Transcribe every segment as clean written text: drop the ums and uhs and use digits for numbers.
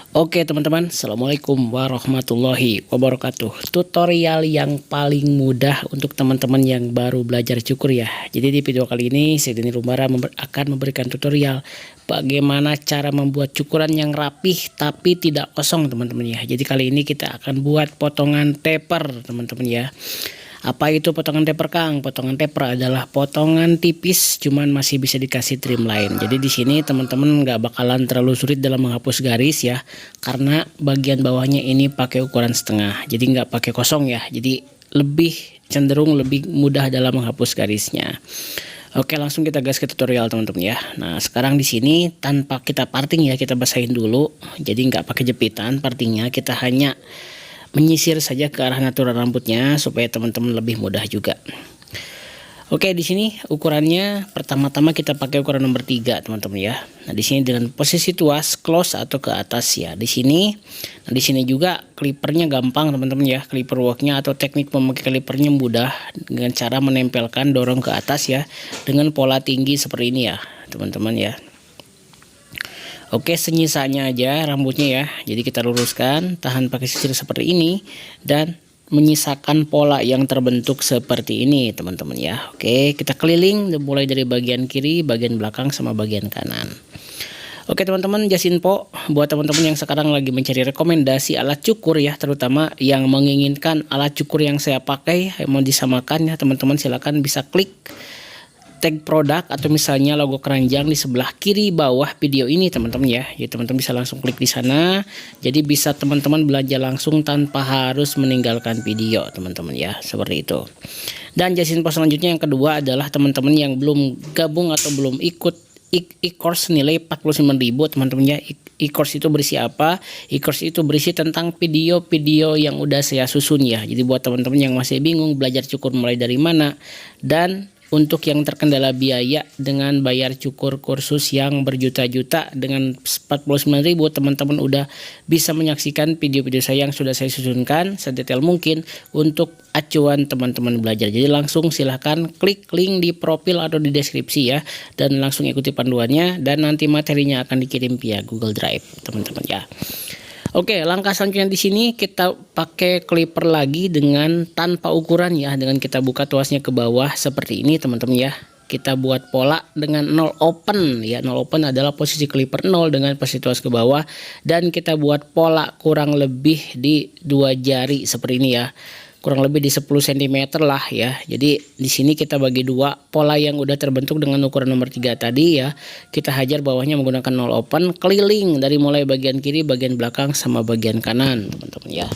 Oke teman-teman, Assalamualaikum warahmatullahi wabarakatuh. Tutorial yang paling mudah untuk teman-teman yang baru belajar cukur ya. Jadi di video kali ini saya Denny Rumbara akan memberikan tutorial bagaimana cara membuat cukuran yang rapih tapi tidak kosong teman-teman ya. Jadi kali ini kita akan buat potongan taper teman-teman ya. Apa itu potongan taper Kang? Potongan taper adalah potongan tipis cuman masih bisa dikasih trim lain. Jadi di sini teman-teman nggak bakalan terlalu sulit dalam menghapus garis ya, karena bagian bawahnya ini pakai ukuran setengah. Jadi nggak pakai kosong ya. Jadi lebih cenderung lebih mudah dalam menghapus garisnya. Oke, langsung kita gas ke tutorial teman-teman ya. Nah sekarang di sini tanpa kita parting ya, kita basahin dulu. Jadi nggak pakai jepitan partingnya, kita hanya menyisir saja ke arah natural rambutnya supaya teman-teman lebih mudah juga. Oke, di sini ukurannya pertama-tama kita pakai ukuran nomor 3 teman-teman ya. Nah di sini dengan posisi tuas close atau ke atas ya. Di sini, nah di sini juga clippernya gampang teman-teman ya. Clipper worknya atau teknik memakai clippernya mudah dengan cara menempelkan dorong ke atas ya dengan pola tinggi seperti ini ya teman-teman ya. Oke, senyisanya aja rambutnya ya. Jadi kita luruskan, tahan pakai sisir seperti ini dan menyisakan pola yang terbentuk seperti ini teman-teman ya. Oke, kita keliling mulai dari bagian kiri, bagian belakang sama bagian kanan. Oke teman-teman, just info buat teman-teman yang sekarang lagi mencari rekomendasi alat cukur ya, terutama yang menginginkan alat cukur yang saya pakai yang mau disamakan ya teman-teman, silakan bisa klik tag produk atau misalnya logo keranjang di sebelah kiri bawah video ini teman-teman ya. Jadi teman-teman bisa langsung klik di sana. Jadi bisa teman-teman belanja langsung tanpa harus meninggalkan video teman-teman ya, seperti itu. Dan jasin pos selanjutnya yang kedua adalah teman-teman yang belum gabung atau belum ikut e-course nilai 45.000 teman-teman ya. E-course itu berisi apa? E-course itu berisi tentang video-video yang udah saya susun ya. Jadi buat teman-teman yang masih bingung belajar cukur mulai dari mana, dan untuk yang terkendala biaya dengan bayar cukur kursus yang berjuta-juta dengan 49.000, teman-teman udah bisa menyaksikan video-video saya yang sudah saya susunkan sedetail mungkin untuk acuan teman-teman belajar. Jadi langsung silahkan klik link di profil atau di deskripsi ya, dan langsung ikuti panduannya, dan nanti materinya akan dikirim via Google Drive teman-teman ya. Oke, langkah selanjutnya di sini kita pakai clipper lagi dengan tanpa ukuran ya, dengan kita buka tuasnya ke bawah seperti ini teman-teman ya. Kita buat pola dengan 0 open ya. 0 open adalah posisi clipper 0 dengan posisi tuas ke bawah, dan kita buat pola kurang lebih di 2 jari seperti ini ya. Kurang lebih di 10 cm lah ya. Jadi di sini kita bagi dua, pola yang udah terbentuk dengan ukuran nomor 3 tadi ya. Kita hajar bawahnya menggunakan 0 open, keliling dari mulai bagian kiri, bagian belakang sama bagian kanan teman-teman ya.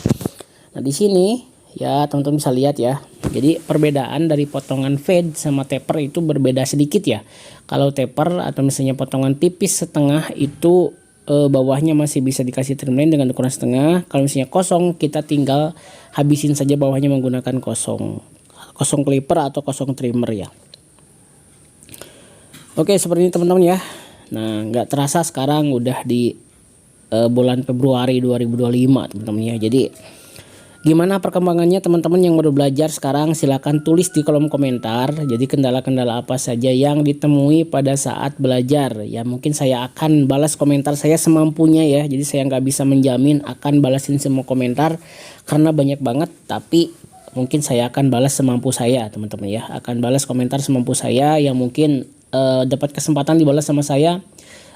Nah di sini ya teman-teman bisa lihat ya. Jadi perbedaan dari potongan fade sama taper itu berbeda sedikit ya. Kalau taper atau misalnya potongan tipis setengah itu bawahnya masih bisa dikasih trim lain dengan ukuran setengah. Kalau misalnya kosong, kita tinggal habisin saja bawahnya menggunakan kosong clipper atau kosong trimmer ya. Oke, seperti ini teman-teman ya. Nah nggak terasa sekarang udah di bulan Februari 2025 teman-teman ya. Jadi gimana perkembangannya teman-teman yang baru belajar sekarang, silahkan tulis di kolom komentar. Jadi kendala-kendala apa saja yang ditemui pada saat belajar ya. Mungkin saya akan balas komentar saya semampunya ya. Jadi saya nggak bisa menjamin akan balasin semua komentar karena banyak banget, tapi mungkin saya akan balas semampu saya teman-teman ya. Akan balas komentar semampu saya yang mungkin dapat kesempatan dibalas sama saya.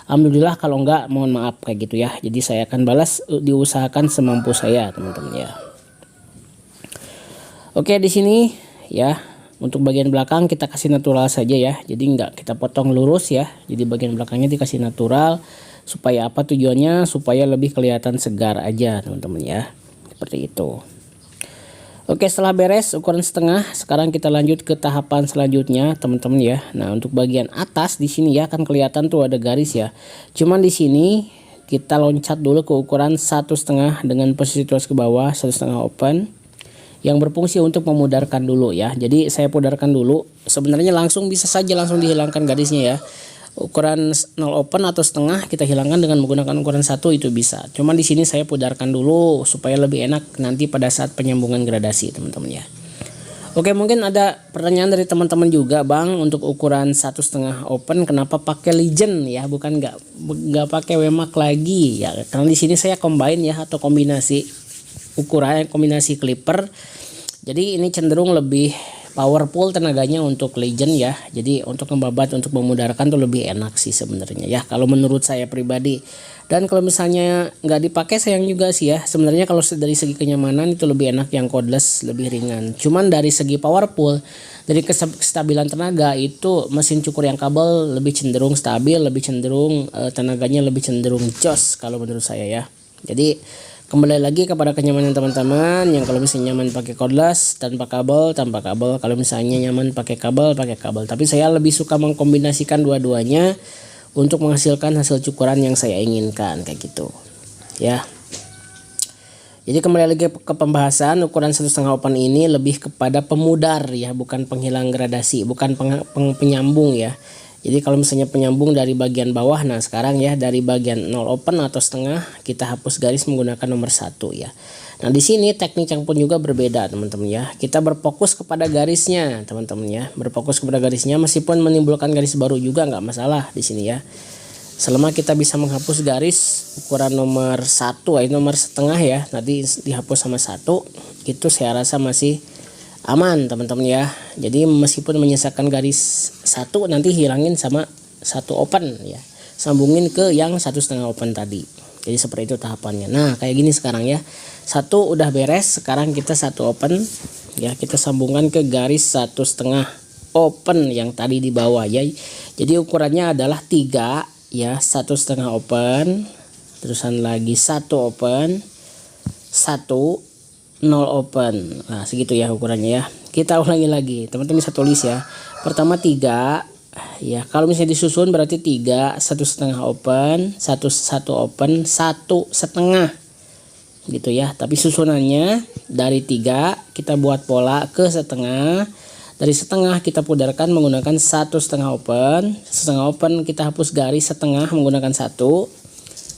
Alhamdulillah, kalau enggak mohon maaf kayak gitu ya. Jadi saya akan balas, diusahakan semampu saya teman-teman ya. Oke, di sini ya untuk bagian belakang kita kasih natural saja ya. Jadi enggak kita potong lurus ya. Jadi bagian belakangnya dikasih natural supaya apa tujuannya? Supaya lebih kelihatan segar aja teman-teman ya. Seperti itu. Oke, setelah beres ukuran setengah, sekarang kita lanjut ke tahapan selanjutnya teman-teman ya. Nah, untuk bagian atas di sini ya kan kelihatan tuh ada garis ya. Cuman di sini kita loncat dulu ke ukuran 1,5 dengan posisi tuas ke bawah 1,5 open, yang berfungsi untuk memudarkan dulu ya. Jadi saya pudarkan dulu. Sebenarnya langsung bisa saja langsung dihilangkan garisnya ya. Ukuran 0 open atau setengah kita hilangkan dengan menggunakan ukuran 1 itu bisa. Cuman di sini saya pudarkan dulu supaya lebih enak nanti pada saat penyambungan gradasi teman-teman ya. Oke, mungkin ada pertanyaan dari teman-teman juga, Bang, untuk ukuran 1,5 open kenapa pakai Legend ya, bukan nggak pakai WMAX lagi ya? Karena di sini saya combine ya, atau kombinasi ukuran, kombinasi clipper. Jadi ini cenderung lebih powerful tenaganya untuk Legend ya. Jadi untuk membabat, untuk memudarkan tuh lebih enak sih sebenarnya ya, kalau menurut saya pribadi. Dan kalau misalnya nggak dipakai sayang juga sih ya. Sebenarnya kalau dari segi kenyamanan itu lebih enak yang cordless, lebih ringan. Cuman dari segi powerful, dari kestabilan tenaga itu mesin cukur yang kabel lebih cenderung stabil, lebih cenderung tenaganya lebih cenderung jos kalau menurut saya ya. Jadi kembali lagi kepada kenyamanan teman-teman, yang kalau misalnya nyaman pakai cordless tanpa kabel, kalau misalnya nyaman pakai kabel, tapi saya lebih suka mengkombinasikan dua-duanya untuk menghasilkan hasil cukuran yang saya inginkan kayak gitu ya. Jadi kembali lagi ke pembahasan, ukuran 1,5 open ini lebih kepada pemudar ya, bukan penghilang gradasi, bukan penyambung ya. Jadi kalau misalnya penyambung dari bagian bawah, nah sekarang ya dari bagian 0 open atau setengah kita hapus garis menggunakan nomor 1 ya. Nah di sini teknik yang pun juga berbeda teman-teman ya. Kita berfokus kepada garisnya teman-teman ya, berfokus kepada garisnya, meskipun menimbulkan garis baru juga nggak masalah di sini ya. Selama kita bisa menghapus garis ukuran nomor 1, nomor setengah ya, tadi dihapus sama 1, itu saya rasa masih aman teman-teman ya. Jadi meskipun menyisakan garis 1, nanti hilangin sama 1 open ya, sambungin ke yang 1,5 open tadi. Jadi seperti itu tahapannya. Nah kayak gini sekarang ya, 1 udah beres, sekarang kita 1 open ya, kita sambungkan ke garis 1,5 open yang tadi di bawah ya. Jadi ukurannya adalah 3 ya, 1,5 open, terusan lagi 1 open, 1 0 open. Nah segitu ya ukurannya ya. Kita ulangi lagi teman-teman, bisa tulis ya. Pertama 3 ya, kalau misalnya disusun berarti 3, 1,5 open, 1 open, 1 setengah gitu ya. Tapi susunannya dari 3 kita buat pola ke setengah, dari setengah kita pudarkan menggunakan 1,5 open, setengah open kita hapus garis setengah menggunakan 1,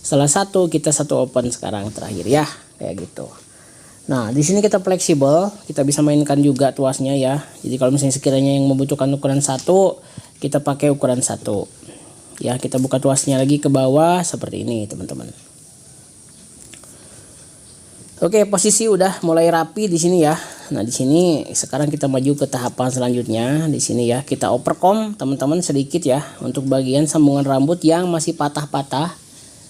setelah 1 kita 1 open sekarang terakhir ya, kayak gitu. Nah di sini kita fleksibel, kita bisa mainkan juga tuasnya ya. Jadi kalau misalnya sekiranya yang membutuhkan ukuran 1, kita pakai ukuran 1 ya. Kita buka tuasnya lagi ke bawah seperti ini teman-teman. Oke, posisi udah mulai rapi di sini ya. Nah di sini sekarang kita maju ke tahapan selanjutnya. Di sini ya kita overcomb teman-teman sedikit ya, untuk bagian sambungan rambut yang masih patah-patah,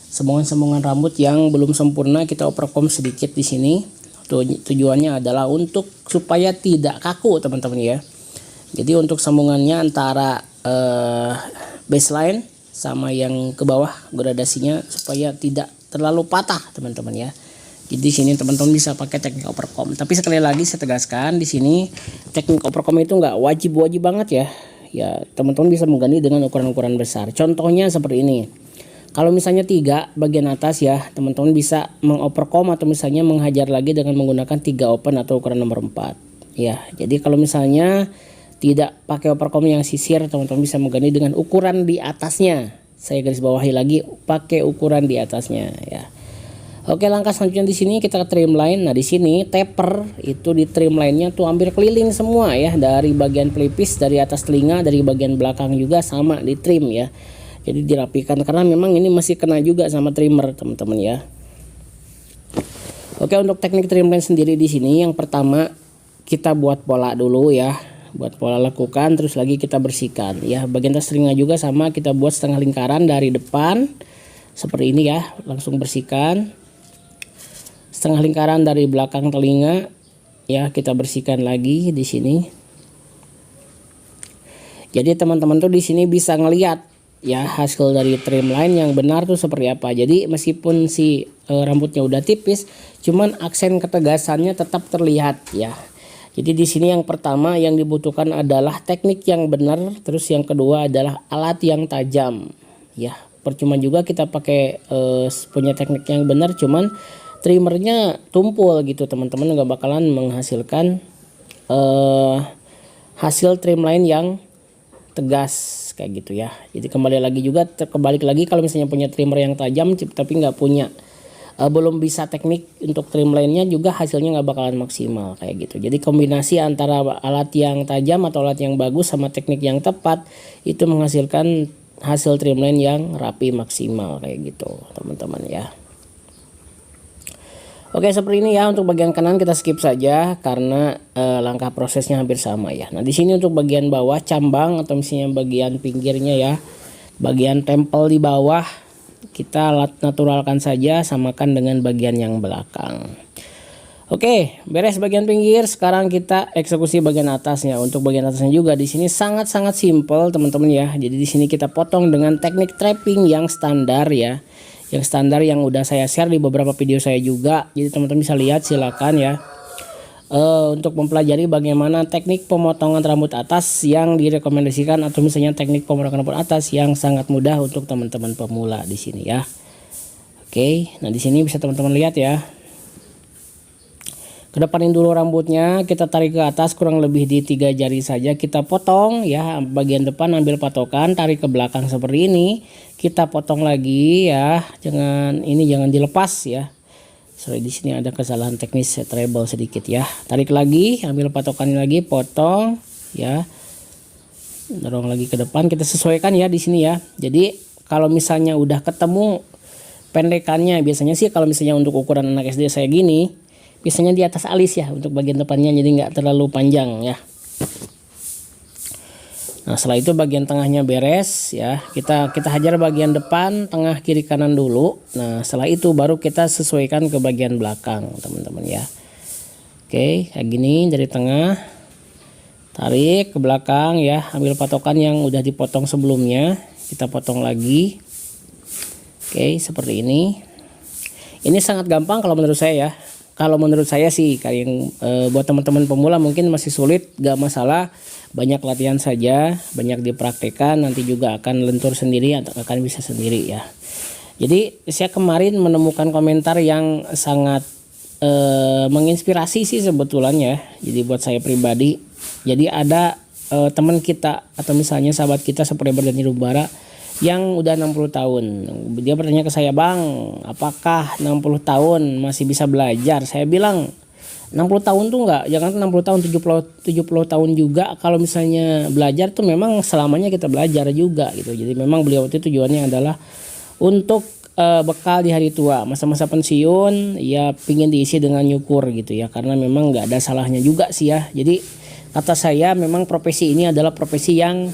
sambungan rambut yang belum sempurna kita overcomb sedikit di sini. Tujuannya adalah untuk supaya tidak kaku teman-teman ya. Jadi untuk sambungannya antara baseline sama yang ke bawah gradasinya supaya tidak terlalu patah teman-teman ya. Jadi di sini teman-teman bisa pakai teknik overcomb. Tapi sekali lagi saya tegaskan di sini teknik overcomb itu nggak wajib banget ya. Ya teman-teman bisa mengganti dengan ukuran-ukuran besar. Contohnya seperti ini. Kalau misalnya 3 bagian atas ya, teman-teman bisa mengovercomb atau misalnya menghajar lagi dengan menggunakan 3 open atau ukuran nomor 4 ya. Jadi kalau misalnya tidak pakai overcomb yang sisir, teman-teman bisa mengganti dengan ukuran di atasnya. Saya garis bawahi lagi, pakai ukuran di atasnya ya. Oke, langkah selanjutnya di sini kita ke trimline. Nah di sini taper itu di trimline-nya tuh hampir keliling semua ya, dari bagian pelipis, dari atas telinga, dari bagian belakang juga sama di trim ya. Jadi dirapikan karena memang ini masih kena juga sama trimmer teman-teman ya. Oke, untuk teknik trimline sendiri di sini yang pertama kita buat pola dulu ya. Buat pola lekukan, terus lagi kita bersihkan ya. Bagian atas telinga juga sama, kita buat setengah lingkaran dari depan seperti ini ya, langsung bersihkan. Setengah lingkaran dari belakang telinga ya, kita bersihkan lagi di sini. Jadi teman-teman tuh di sini bisa ngelihat ya hasil dari trimline yang benar tuh seperti apa. Jadi meskipun si rambutnya udah tipis, cuman aksen ketegasannya tetap terlihat ya. Jadi di sini yang pertama yang dibutuhkan adalah teknik yang benar, terus yang kedua adalah alat yang tajam ya. Percuma juga kita pakai punya teknik yang benar, cuman trimmernya tumpul gitu teman-teman, nggak bakalan menghasilkan hasil trimline yang tegas kayak gitu ya. Jadi kembali lagi juga kebalik lagi, kalau misalnya punya trimmer yang tajam tapi nggak punya belum bisa teknik untuk trimline-nya juga hasilnya nggak bakalan maksimal kayak gitu. Jadi kombinasi antara alat yang tajam atau alat yang bagus sama teknik yang tepat itu menghasilkan hasil trimline yang rapi maksimal kayak gitu teman-teman ya. Oke, seperti ini ya. Untuk bagian kanan kita skip saja karena langkah prosesnya hampir sama ya. Nah di sini untuk bagian bawah cambang atau misalnya bagian pinggirnya ya, bagian tempel di bawah kita naturalkan saja, samakan dengan bagian yang belakang. Oke, beres bagian pinggir. Sekarang kita eksekusi bagian atasnya. Untuk bagian atasnya juga di sini sangat-sangat simple teman-teman ya. Jadi di sini kita potong dengan teknik trapping yang standar ya. Yang standar yang udah saya share di beberapa video saya juga. Jadi teman-teman bisa lihat, silakan ya. Untuk mempelajari bagaimana teknik pemotongan rambut atas yang direkomendasikan atau misalnya teknik pemotongan rambut atas yang sangat mudah untuk teman-teman pemula di sini ya. Oke, nah di sini bisa teman-teman lihat ya. Kedepanin dulu rambutnya, kita tarik ke atas kurang lebih di 3 jari saja, kita potong ya. Bagian depan ambil patokan, tarik ke belakang seperti ini, kita potong lagi ya. Jangan dilepas ya. Sorry, di sini ada kesalahan teknis treble sedikit ya. Tarik lagi, ambil patokan lagi, potong ya. Dorong lagi ke depan, kita sesuaikan ya di sini ya. Jadi kalau misalnya udah ketemu pendekannya, biasanya sih kalau misalnya untuk ukuran anak SD saya gini, biasanya di atas alis ya untuk bagian depannya, jadi nggak terlalu panjang ya. Nah setelah itu bagian tengahnya beres ya, kita hajar bagian depan, tengah, kiri, kanan dulu. Nah setelah itu baru kita sesuaikan ke bagian belakang teman-teman ya. Oke, kayak gini dari tengah, tarik ke belakang ya, ambil patokan yang udah dipotong sebelumnya, kita potong lagi. Oke, seperti ini. Ini sangat gampang kalau menurut saya ya. Kalau menurut saya sih, kayak yang buat teman-teman pemula mungkin masih sulit, gak masalah, banyak latihan saja, banyak dipraktekkan, nanti juga akan lentur sendiri atau akan bisa sendiri ya. Jadi saya kemarin menemukan komentar yang sangat menginspirasi sih sebetulnya. Jadi buat saya pribadi, jadi ada teman kita atau misalnya sahabat kita subscriber Dani Rumbara yang udah 60 tahun. Dia bertanya ke saya, "Bang, apakah 60 tahun masih bisa belajar?" Saya bilang 60 tahun tuh enggak, jangan 60 tahun, 70 tahun juga. Kalau misalnya belajar tuh memang selamanya kita belajar juga gitu. Jadi memang beliau itu tujuannya adalah untuk bekal di hari tua, masa-masa pensiun ya, pingin diisi dengan nyukur gitu ya. Karena memang nggak ada salahnya juga sih ya. Jadi kata saya memang profesi ini adalah profesi yang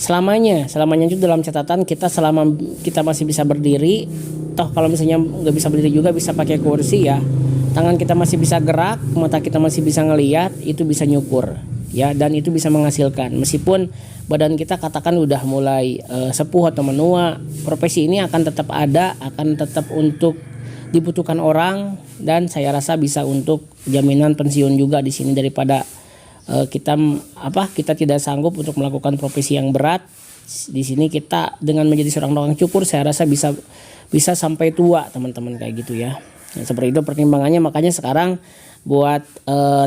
selamanya itu dalam catatan kita, selama kita masih bisa berdiri, toh kalau misalnya nggak bisa berdiri juga bisa pakai kursi ya, tangan kita masih bisa gerak, mata kita masih bisa ngelihat, itu bisa nyukur ya, dan itu bisa menghasilkan meskipun badan kita katakan udah mulai sepuh atau menua, profesi ini akan tetap ada, akan tetap untuk dibutuhkan orang, dan saya rasa bisa untuk jaminan pensiun juga di sini daripada kita tidak sanggup untuk melakukan profesi yang berat. Di sini kita dengan menjadi seorang tukang cukur saya rasa bisa sampai tua teman-teman kayak gitu ya. Nah, seperti itu pertimbangannya, makanya sekarang buat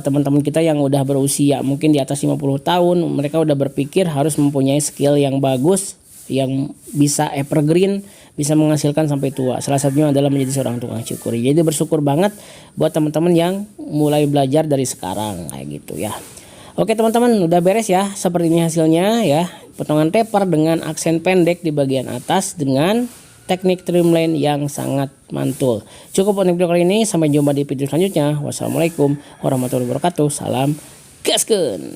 teman-teman kita yang udah berusia mungkin di atas 50 tahun, mereka udah berpikir harus mempunyai skill yang bagus, yang bisa evergreen, bisa menghasilkan sampai tua. Salah satunya adalah menjadi seorang tukang cukur. Jadi bersyukur banget buat teman-teman yang mulai belajar dari sekarang kayak gitu ya. Oke teman-teman, udah beres ya. Seperti ini hasilnya ya. Potongan taper dengan aksen pendek di bagian atas dengan teknik trimline yang sangat mantul. Cukup untuk video kali ini. Sampai jumpa di video selanjutnya. Wassalamualaikum warahmatullahi wabarakatuh. Salam gaskeun.